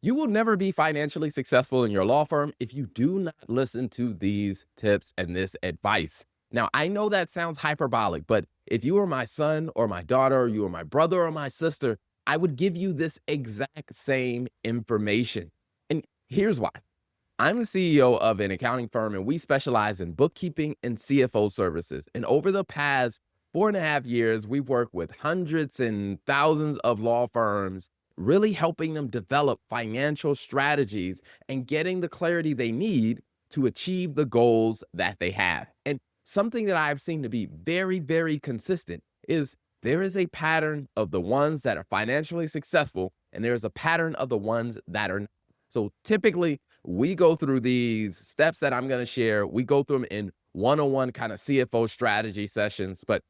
You will never be financially successful in your law firm if you do not listen to these tips and this advice. Now, I know that sounds hyperbolic, but if you were my son or my daughter, or you were my brother or my sister, I would give you this exact same information. And here's why. I'm the CEO of an accounting firm, and we specialize in bookkeeping and CFO services. And over the past 4.5 years, we've worked with hundreds and thousands of law firms, really helping them develop financial strategies and getting the clarity they need to achieve the goals that they have. And something that I've seen to be very, very consistent is there is a pattern of the ones that are financially successful, and there's a pattern of the ones that are not. So typically, we go through these steps that I'm going to share. We go through them in one-on-one kind of CFO strategy sessions, but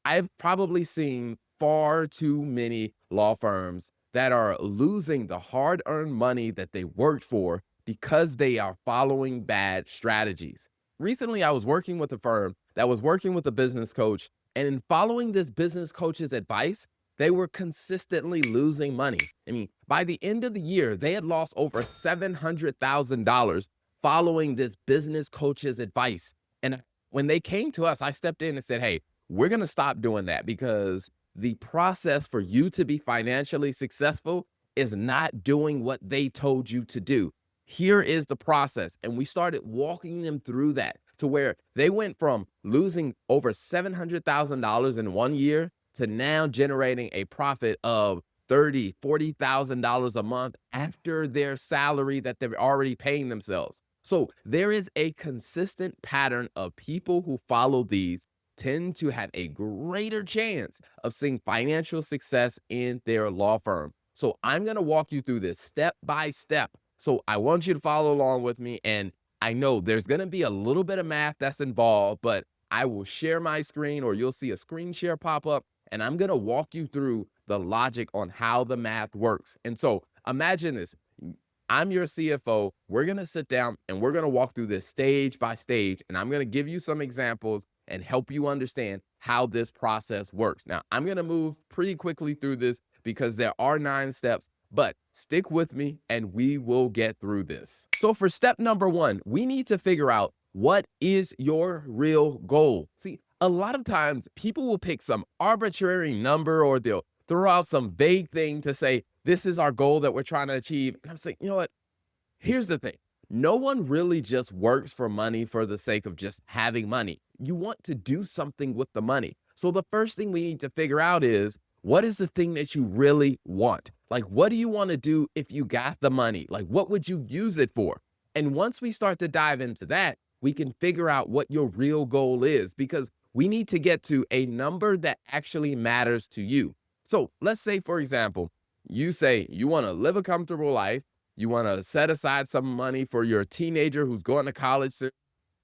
I've probably seen far too many law firms that are losing the hard-earned money that they worked for because they are following bad strategies. Recently, I was working with a firm that was working with a business coach, and in following this business coach's advice, they were consistently losing money. I mean, by the end of the year, they had lost over $700,000 following this business coach's advice. And when they came to us, I stepped in and said, hey, we're going to stop doing that because the process for you to be financially successful is not doing what they told you to do. Here is the process. And we started walking them through that to where they went from losing over $700,000 in 1 year to now generating a profit of $30,000, $40,000 a month after their salary that they're already paying themselves. So there is a consistent pattern of people who follow these tend to have a greater chance of seeing financial success in their law firm. So I'm going to walk you through this step by step. So I want you to follow along with me. And I know there's going to be a little bit of math that's involved, but I will share my screen or you'll see a screen share pop up, and I'm going to walk you through the logic on how the math works. And so imagine this. I'm your CFO. We're going to sit down and we're going to walk through this stage by stage, and I'm going to give you some examples and help you understand how this process works. Now, I'm going to move pretty quickly through this because there are 9 steps, but stick with me and we will get through this. So for step number 1, we need to figure out what is your real goal. See, a lot of times people will pick some arbitrary number or they'll throw out some vague thing to say, this is our goal that we're trying to achieve. And I'm saying, you know what? Here's the thing. No one really just works for money for the sake of just having money. You want to do something with the money. So the first thing we need to figure out is, what is the thing that you really want? Like, what do you want to do if you got the money? Like, what would you use it for? And once we start to dive into that, we can figure out what your real goal is, because we need to get to a number that actually matters to you. So let's say, for example, you say you want to live a comfortable life. You want to set aside some money for your teenager who's going to college soon.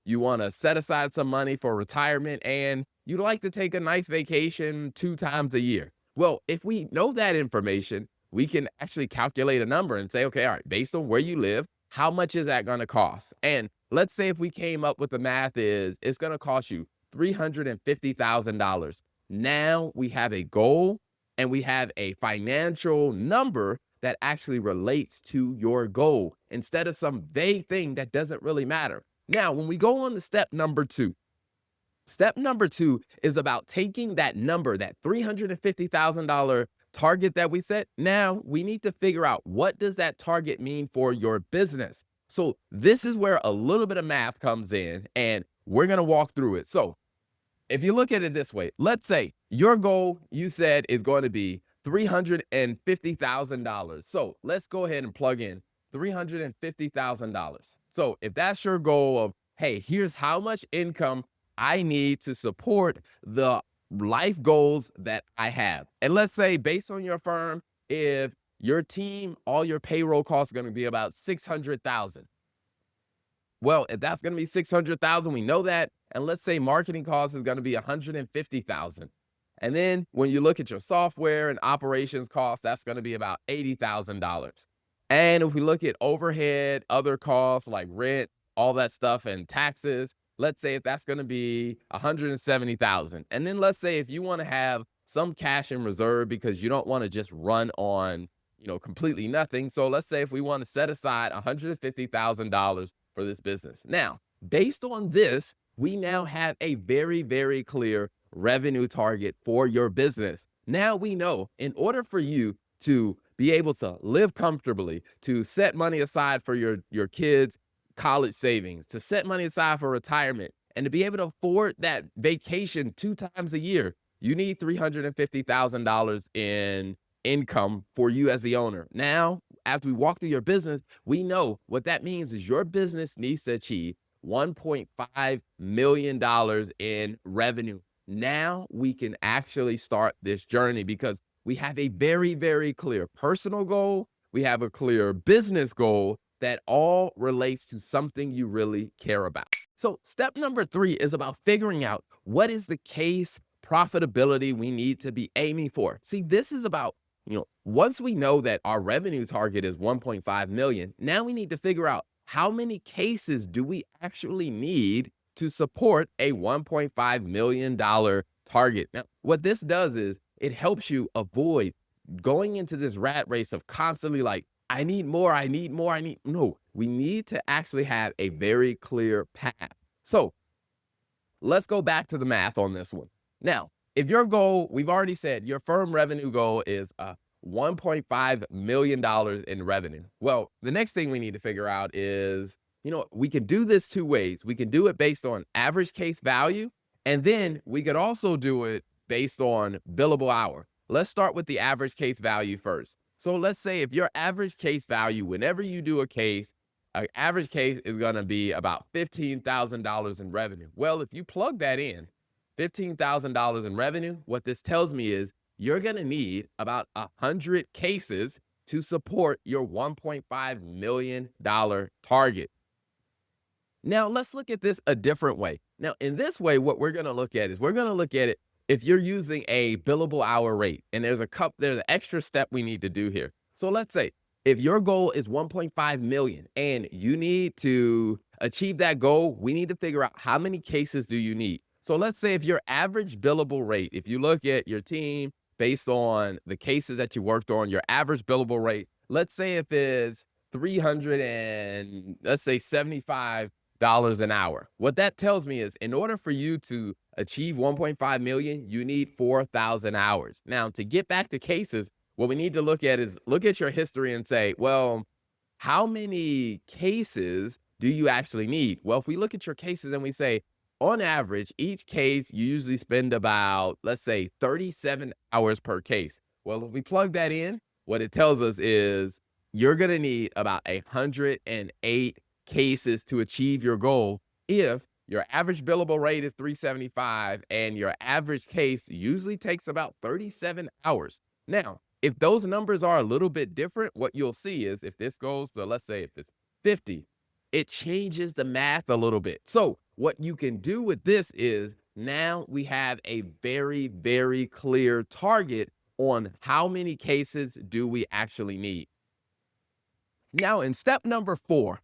You want to set aside some money for retirement, and you'd like to take a nice vacation 2 times a year. Well, if we know that information, we can actually calculate a number and say, okay, all right, based on where you live, how much is that going to cost? And let's say if we came up with the math is, it's going to cost you $350,000. Now we have a goal and we have a financial number that actually relates to your goal instead of some vague thing that doesn't really matter. Now, when we go on to step number 2, step number 2 is about taking that number, that $350,000 target that we set. Now we need to figure out, what does that target mean for your business? So this is where a little bit of math comes in, and we're going to walk through it. So if you look at it this way, let's say your goal, you said, is going to be $350,000. So let's go ahead and plug in $350,000. So if that's your goal of, hey, here's how much income I need to support the life goals that I have. And let's say, based on your firm, if your team, all your payroll costs are going to be about 600,000. Well, if that's going to be 600,000, we know that. And let's say marketing costs is going to be 150,000. And then when you look at your software and operations costs, that's going to be about $80,000. And if we look at overhead, other costs like rent, all that stuff, and taxes, let's say if that's going to be 170,000. And then let's say if you want to have some cash in reserve because you don't want to just run on, completely nothing. So let's say if we want to set aside $150,000 for this business. Now, based on this, we now have a very, very clear revenue target for your business. Now we know in order for you to be able to live comfortably, to set money aside for your kids' college savings, to set money aside for retirement, and to be able to afford that vacation 2 times a year, you need $350,000 in income for you as the owner. Now, as we walk through your business, we know what that means is your business needs to achieve $1.5 million in revenue. Now we can actually start this journey because we have a very, very clear personal goal. We have a clear business goal that all relates to something you really care about. So step number 3 is about figuring out what is the case profitability we need to be aiming for. See, this is about, once we know that our revenue target is 1.5 million, now we need to figure out how many cases do we actually need to support a $1.5 million target. Now, what this does is it helps you avoid going into this rat race of constantly like, I need more, I need more, I need. No, we need to actually have a very clear path. So let's go back to the math on this one. Now, if your goal, we've already said your firm revenue goal is $1.5 million in revenue. Well, the next thing we need to figure out is, we can do this 2 ways. We can do it based on average case value, and then we could also do it based on billable hour. Let's start with the average case value first. So let's say if your average case value, whenever you do a case, an average case is going to be about $15,000 in revenue. Well, if you plug that in, $15,000 in revenue, what this tells me is you're going to need about 100 cases to support your $1.5 million target. Now, let's look at this a different way. Now, in this way, what we're going to look at is we're going to look at it if you're using a billable hour rate, and there's an extra step we need to do here. So let's say if your goal is 1.5 million and you need to achieve that goal, we need to figure out how many cases do you need. So let's say if your average billable rate, if you look at your team based on the cases that you worked on, your average billable rate, let's say if it's 300 and let's say $75 an hour. What that tells me is in order for you to achieve 1.5 million, you need 4,000 hours. Now, to get back to cases, what we need to look at is look at your history and say, well, how many cases do you actually need? Well, if we look at your cases and we say, on average, each case, you usually spend about, let's say, 37 hours per case. Well, if we plug that in, what it tells us is you're going to need about 108 cases to achieve your goal if your average billable rate is 375 and your average case usually takes about 37 hours. Now, if those numbers are a little bit different, what you'll see is if this goes to, let's say if it's 50, it changes the math a little bit. So what you can do with this is now we have a very, very clear target on how many cases do we actually need. Now in step number 4,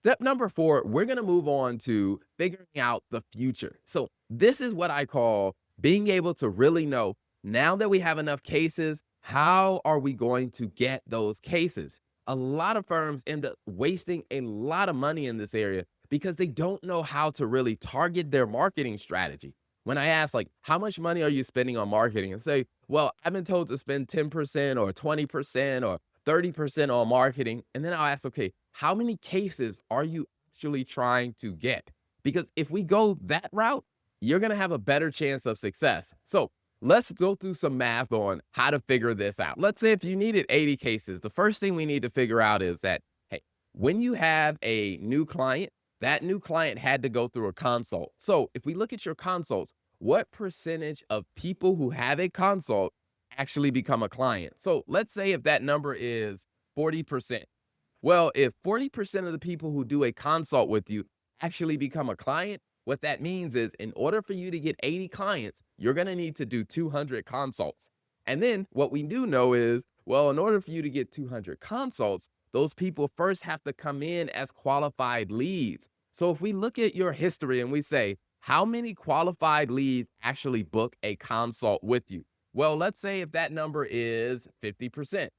we're going to move on to figuring out the future. So this is what I call being able to really know now that we have enough cases, how are we going to get those cases? A lot of firms end up wasting a lot of money in this area because they don't know how to really target their marketing strategy. When I ask, like, how much money are you spending on marketing? And say, well, I've been told to spend 10% or 20% or 30% on marketing. And then I'll ask, okay, how many cases are you actually trying to get? Because if we go that route, you're going to have a better chance of success. So let's go through some math on how to figure this out. Let's say if you needed 80 cases, the first thing we need to figure out is that, hey, when you have a new client, that new client had to go through a consult. So if we look at your consults, what percentage of people who have a consult actually become a client? So let's say if that number is 40%. Well, if 40% of the people who do a consult with you actually become a client, what that means is in order for you to get 80 clients, you're going to need to do 200 consults. And then what we do know is, well, in order for you to get 200 consults, those people first have to come in as qualified leads. So if we look at your history and we say, how many qualified leads actually book a consult with you? Well, let's say if that number is 50%.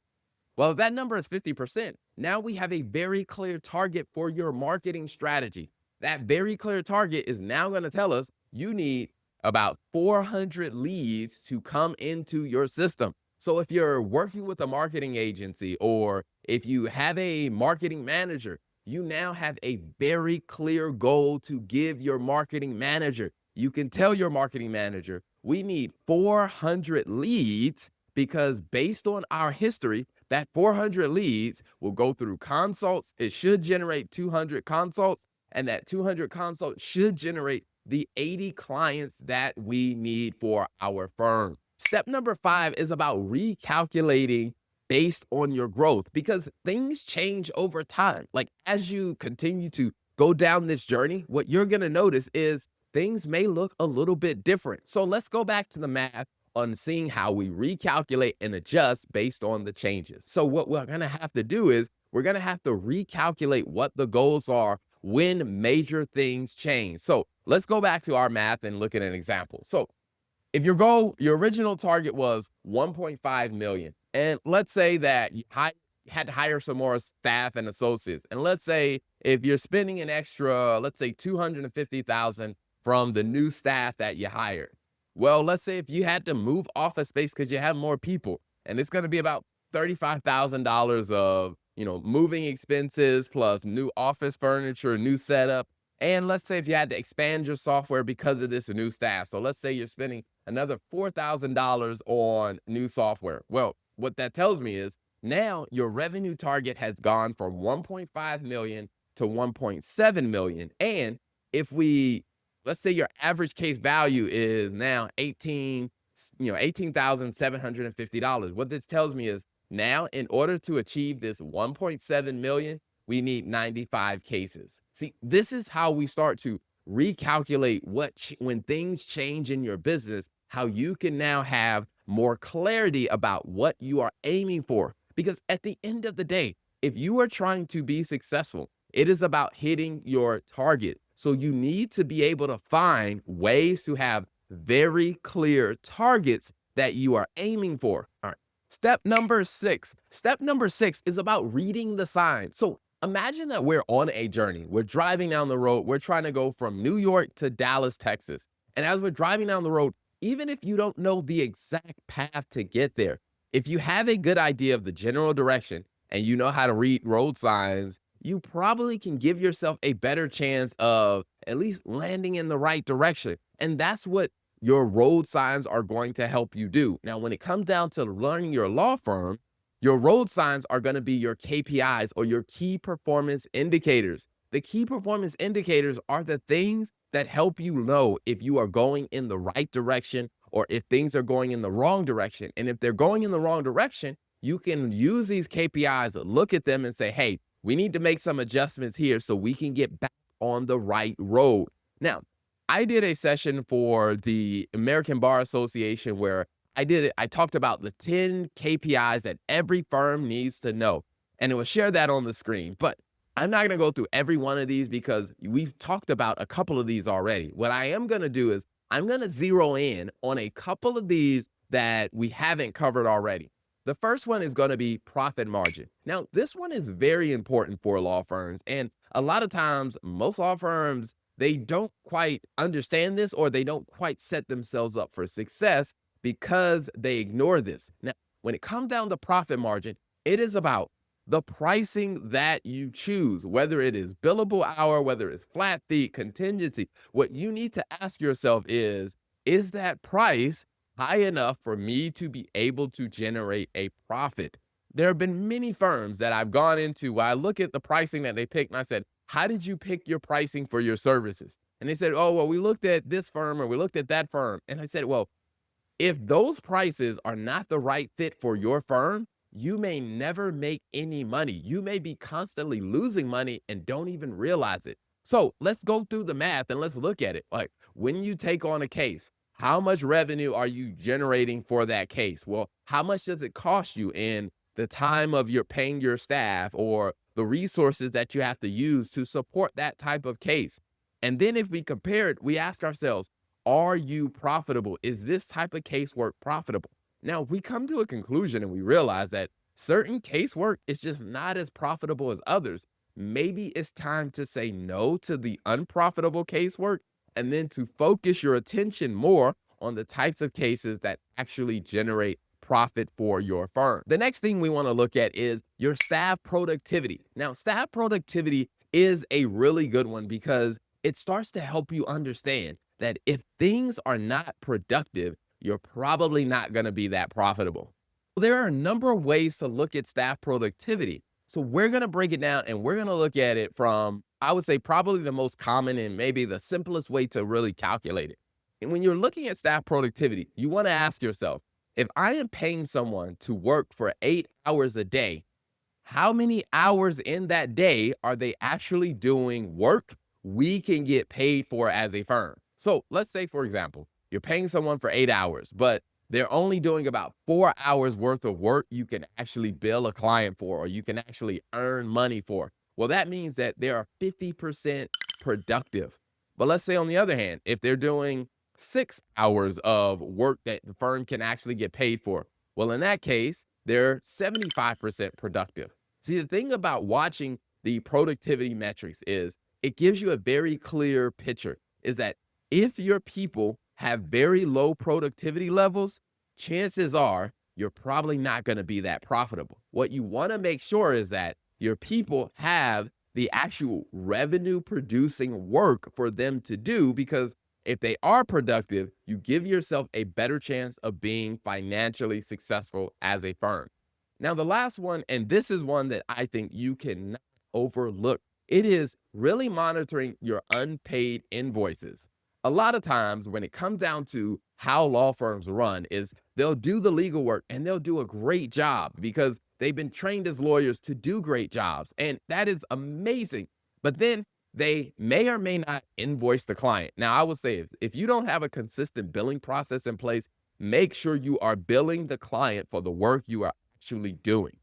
Well, if that number is 50%, now we have a very clear target for your marketing strategy. That very clear target is now going to tell us you need about 400 leads to come into your system. So if you're working with a marketing agency or if you have a marketing manager, you now have a very clear goal to give your marketing manager. You can tell your marketing manager, we need 400 leads because based on our history, that 400 leads will go through consults. It should generate 200 consults, and that 200 consults should generate the 80 clients that we need for our firm. Step number 5 is about recalculating based on your growth because things change over time. Like as you continue to go down this journey, what you're going to notice is things may look a little bit different. So let's go back to the math on seeing how we recalculate and adjust based on the changes. So what we're going to have to do is we're going to have to recalculate what the goals are when major things change. So let's go back to our math and look at an example. So if your original target was 1.5 million, and let's say that you had to hire some more staff and associates, and let's say if you're spending an extra, let's say 250,000 from the new staff that you hired. Well, let's say if you had to move office space because you have more people, and it's going to be about $35,000 of moving expenses plus new office furniture, new setup. And let's say if you had to expand your software because of this new staff. So let's say you're spending another $4,000 on new software. Well, what that tells me is now your revenue target has gone from 1.5 million to 1.7 million. And if let's say your average case value is now $18,750. What this tells me is now in order to achieve this 1.7 million, we need 95 cases. See, this is how we start to recalculate when things change in your business, how you can now have more clarity about what you are aiming for. Because at the end of the day, if you are trying to be successful, it is about hitting your target. So you need to be able to find ways to have very clear targets that you are aiming for. All right. Step number 6. Step number 6 is about reading the signs. So imagine that we're on a journey. We're driving down the road. We're trying to go from New York to Dallas, Texas. And as we're driving down the road, even if you don't know the exact path to get there, if you have a good idea of the general direction and you know how to read road signs, you probably can give yourself a better chance of at least landing in the right direction. And that's what your road signs are going to help you do. Now, when it comes down to learning your law firm, your road signs are going to be your KPIs or your key performance indicators. The key performance indicators are the things that help you know if you are going in the right direction or if things are going in the wrong direction. And if they're going in the wrong direction, you can use these KPIs, look at them and say, hey, we need to make some adjustments here so we can get back on the right road. Now, I did a session for the American Bar Association where I talked about the 10 KPIs that every firm needs to know. And it will share that on the screen. But I'm not going to go through every one of these because we've talked about a couple of these already. What I am going to do is I'm going to zero in on a couple of these that we haven't covered already. The first one is going to be profit margin. Now, this one is very important for law firms. And a lot of times, most law firms, they don't quite understand this or they don't quite set themselves up for success because they ignore this. Now, when it comes down to profit margin, it is about the pricing that you choose, whether it is billable hour, whether it's flat fee, contingency. What you need to ask yourself is that price high enough for me to be able to generate a profit? There have been many firms that I've gone into where I look at the pricing that they picked and I said, how did you pick your pricing for your services? And they said, oh, well, we looked at this firm or we looked at that firm. And I said, well, if those prices are not the right fit for your firm, you may never make any money. You may be constantly losing money and don't even realize it. So let's go through the math and let's look at it. Like when you take on a case, how much revenue are you generating for that case? Well, how much does it cost you in the time of your paying your staff or the resources that you have to use to support that type of case? And then if we compare it, we ask ourselves, are you profitable? Is this type of casework profitable? Now, we come to a conclusion and we realize that certain casework is just not as profitable as others. Maybe it's time to say no to the unprofitable casework and then to focus your attention more on the types of cases that actually generate profit for your firm. The next thing we want to look at is your staff productivity. Now, staff productivity is a really good one because it starts to help you understand that if things are not productive, you're probably not going to be that profitable. There are a number of ways to look at staff productivity. So we're going to break it down and we're going to look at it from, I would say, probably the most common and maybe the simplest way to really calculate it. And when you're looking at staff productivity, you want to ask yourself, if I am paying someone to work for 8 hours a day, how many hours in that day are they actually doing work we can get paid for as a firm? So let's say, for example, you're paying someone for 8 hours, but they're only doing about 4 hours worth of work you can actually bill a client for, or you can actually earn money for. Well, that means that they are 50% productive. But let's say, on the other hand, if they're doing 6 hours of work that the firm can actually get paid for, well, in that case, they're 75% productive. See, the thing about watching the productivity metrics is it gives you a very clear picture is that if your people have very low productivity levels, chances are you're probably not going to be that profitable. What you want to make sure is that your people have the actual revenue producing work for them to do, because if they are productive, you give yourself a better chance of being financially successful as a firm. Now, the last one, and this is one that I think you cannot overlook, it is really monitoring your unpaid invoices. A lot of times when it comes down to how law firms run is they'll do the legal work and they'll do a great job because they've been trained as lawyers to do great jobs. And that is amazing. But then they may or may not invoice the client. Now, I would say if you don't have a consistent billing process in place, make sure you are billing the client for the work you are actually doing.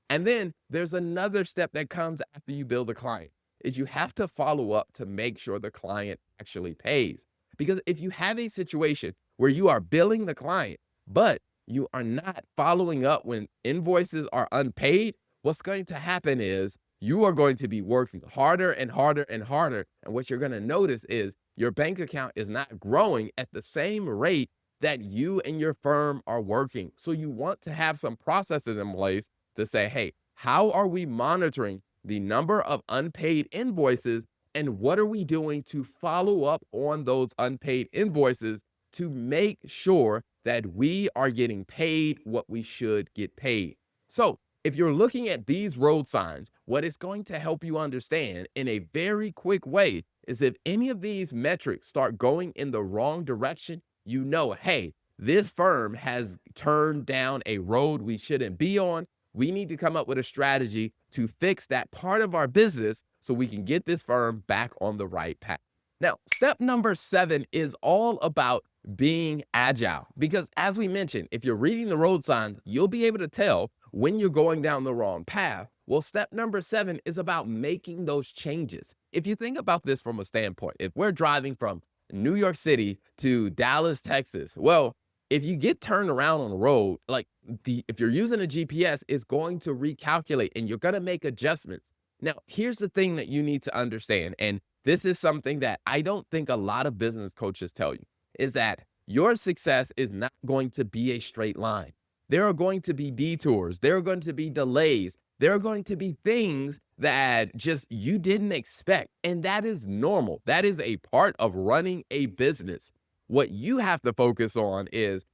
And then there's another step that comes after you bill the client is you have to follow up to make sure the client actually pays. Because if you have a situation where you are billing the client, but you are not following up when invoices are unpaid, what's going to happen is you are going to be working harder and harder and harder. And what you're going to notice is your bank account is not growing at the same rate that you and your firm are working. So you want to have some processes in place to say, hey, how are we monitoring the number of unpaid invoices, and what are we doing to follow up on those unpaid invoices to make sure that we are getting paid what we should get paid? So if you're looking at these road signs, what it's going to help you understand in a very quick way is if any of these metrics start going in the wrong direction, you know, hey, this firm has turned down a road we shouldn't be on. We need to come up with a strategy to fix that part of our business so we can get this firm back on the right path. Now, step number 7 is all about being agile, because as we mentioned, if you're reading the road signs, you'll be able to tell when you're going down the wrong path. Well, step number 7 is about making those changes. If you think about this from a standpoint, if we're driving from New York City to Dallas, Texas, well, if you get turned around on the road, like if you're using a GPS, it's going to recalculate and you're going to make adjustments. Now, here's the thing that you need to understand, and this is something that I don't think a lot of business coaches tell you, is that your success is not going to be a straight line. There are going to be detours, there are going to be delays, there are going to be things that just you didn't expect, and that is normal. That is a part of running a business. What you have to focus on is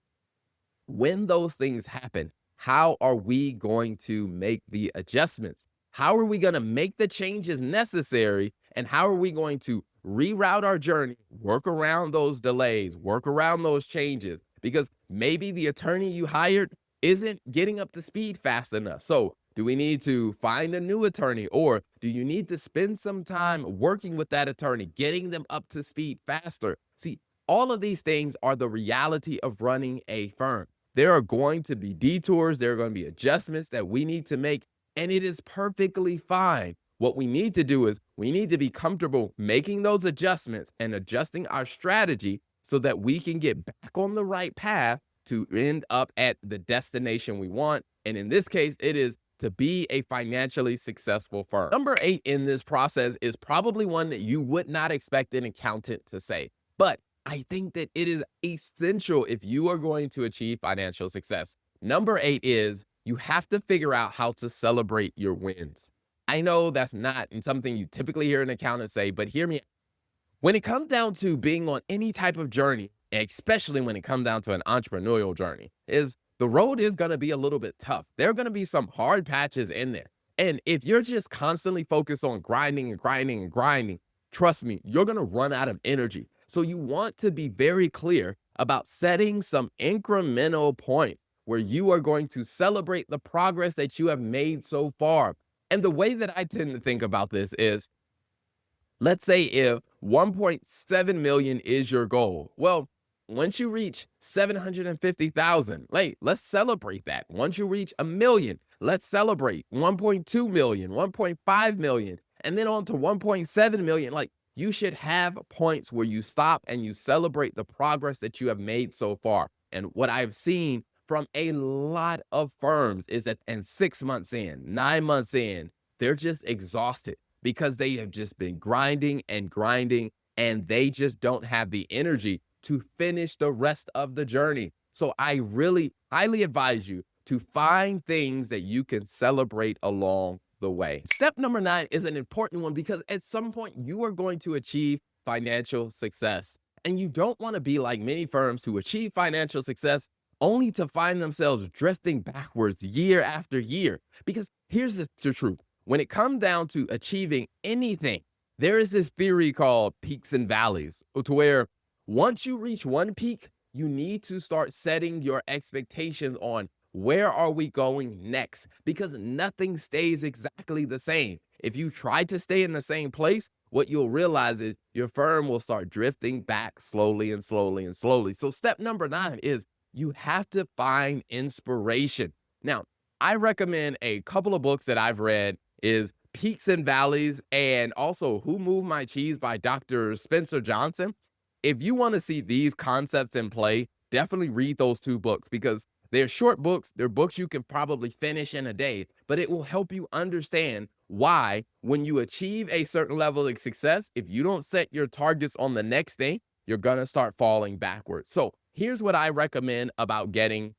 when those things happen, how are we going to make the adjustments? How are we going to make the changes necessary? And how are we going to reroute our journey, work around those delays, work around those changes? Because maybe the attorney you hired isn't getting up to speed fast enough. So, do we need to find a new attorney, or do you need to spend some time working with that attorney, getting them up to speed faster? See, all of these things are the reality of running a firm. There are going to be detours, there are going to be adjustments that we need to make, and it is perfectly fine. What we need to do is we need to be comfortable making those adjustments and adjusting our strategy so that we can get back on the right path to end up at the destination we want, And in this case, it is to be a financially successful firm. Number 8 in this process is probably one that you would not expect an accountant to say, but I think that it is essential if you are going to achieve financial success. Number 8 is you have to figure out how to celebrate your wins. I know that's not something you typically hear an accountant say, but hear me. When it comes down to being on any type of journey, especially when it comes down to an entrepreneurial journey, is the road is going to be a little bit tough. There are going to be some hard patches in there. And if you're just constantly focused on grinding and grinding and grinding, trust me, you're going to run out of energy. So you want to be very clear about setting some incremental points where you are going to celebrate the progress that you have made so far. And the way that I tend to think about this is, let's say if 1.7 million is your goal. Well, once you reach 750,000, let's celebrate that. Once you reach a million, let's celebrate 1.2 million, 1.5 million, and then on to 1.7 million. You should have points where you stop and you celebrate the progress that you have made so far. And what I've seen from a lot of firms is that, and 6 months in, 9 months in, they're just exhausted because they have just been grinding and grinding, and they just don't have the energy to finish the rest of the journey. So I really highly advise you to find things that you can celebrate along the way. Step number 9 is an important one because at some point you are going to achieve financial success. And you don't want to be like many firms who achieve financial success only to find themselves drifting backwards year after year. Because here's the truth. When it comes down to achieving anything, there is this theory called peaks and valleys, to where once you reach one peak, you need to start setting your expectations on where are we going next, because nothing stays exactly the same. If you try to stay in the same place, what you'll realize is your firm will start drifting back slowly and slowly and slowly. So step number 9 is you have to find inspiration. Now, I recommend a couple of books that I've read is Peaks and Valleys, and also Who Moved My Cheese by Dr. Spencer Johnson. If you want to see these concepts in play, definitely read those 2 books because they're short books. They're books you can probably finish in a day, but it will help you understand why when you achieve a certain level of success, if you don't set your targets on the next thing, you're going to start falling backwards. So here's what I recommend about getting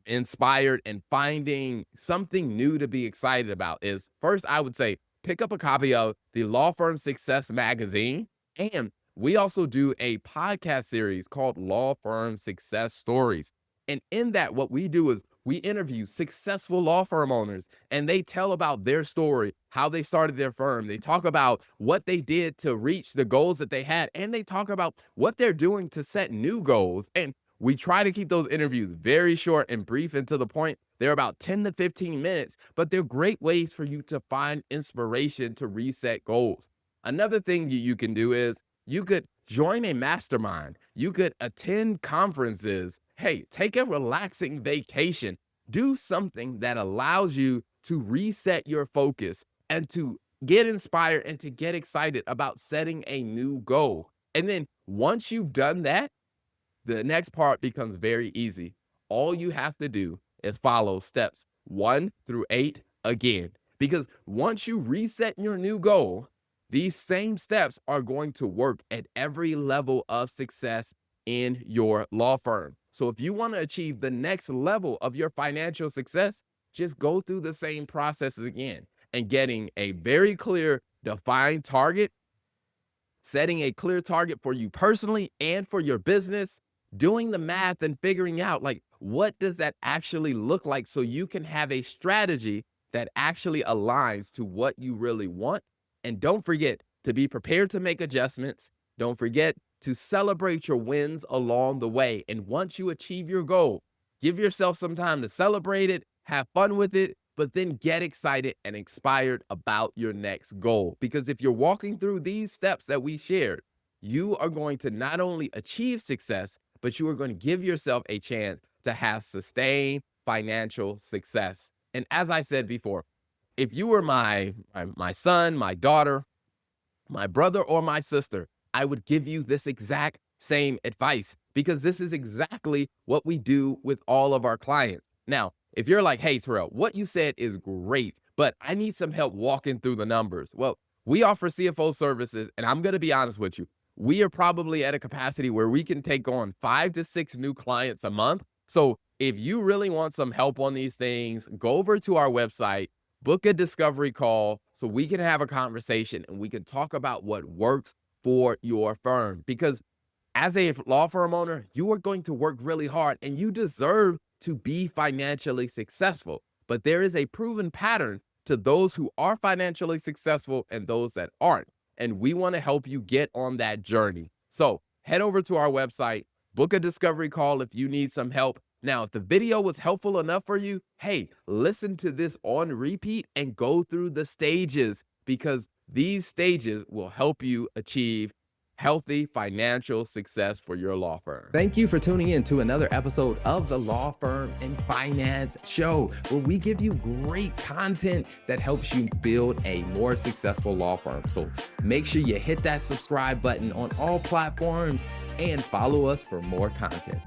inspired and finding something new to be excited about is, first, I would say pick up a copy of the Law Firm Success Magazine. And we also do a podcast series called Law Firm Success Stories. And in that, what we do is we interview successful law firm owners and they tell about their story, how they started their firm. They talk about what they did to reach the goals that they had, and they talk about what they're doing to set new goals. And we try to keep those interviews very short and brief and to the point. They're about 10 to 15 minutes, but they're great ways for you to find inspiration to reset goals. Another thing you can do is you could join a mastermind. You could attend conferences. Hey, take a relaxing vacation. Do something that allows you to reset your focus and to get inspired and to get excited about setting a new goal. And then once you've done that, the next part becomes very easy. All you have to do is follow steps 1 through 8 again. Because once you reset your new goal, these same steps are going to work at every level of success in your law firm. So if you want to achieve the next level of your financial success, just go through the same processes again and getting a very clear, defined target, setting a clear target for you personally and for your business, doing the math and figuring out what does that actually look like so you can have a strategy that actually aligns to what you really want. And don't forget to be prepared to make adjustments. Don't forget to celebrate your wins along the way. And once you achieve your goal, give yourself some time to celebrate it, have fun with it, but then get excited and inspired about your next goal. Because if you're walking through these steps that we shared, you are going to not only achieve success, but you are going to give yourself a chance to have sustained financial success. And as I said before, if you were my son, my daughter, my brother, or my sister, I would give you this exact same advice because this is exactly what we do with all of our clients. Now, if you're like, hey, Terrell, what you said is great, but I need some help walking through the numbers. Well, we offer CFO services, and I'm going to be honest with you. We are probably at a capacity where we can take on 5 to 6 new clients a month. So if you really want some help on these things, go over to our website, book a discovery call so we can have a conversation and we can talk about what works for your firm. Because as a law firm owner, you are going to work really hard and you deserve to be financially successful. But there is a proven pattern to those who are financially successful and those that aren't. And we want to help you get on that journey. So head over to our website, book a discovery call if you need some help. Now, if the video was helpful enough for you, hey, listen to this on repeat and go through the stages, because these stages will help you achieve healthy financial success for your law firm. Thank you for tuning in to another episode of the Law Firm and Finance Show, where we give you great content that helps you build a more successful law firm. So make sure you hit that subscribe button on all platforms and follow us for more content.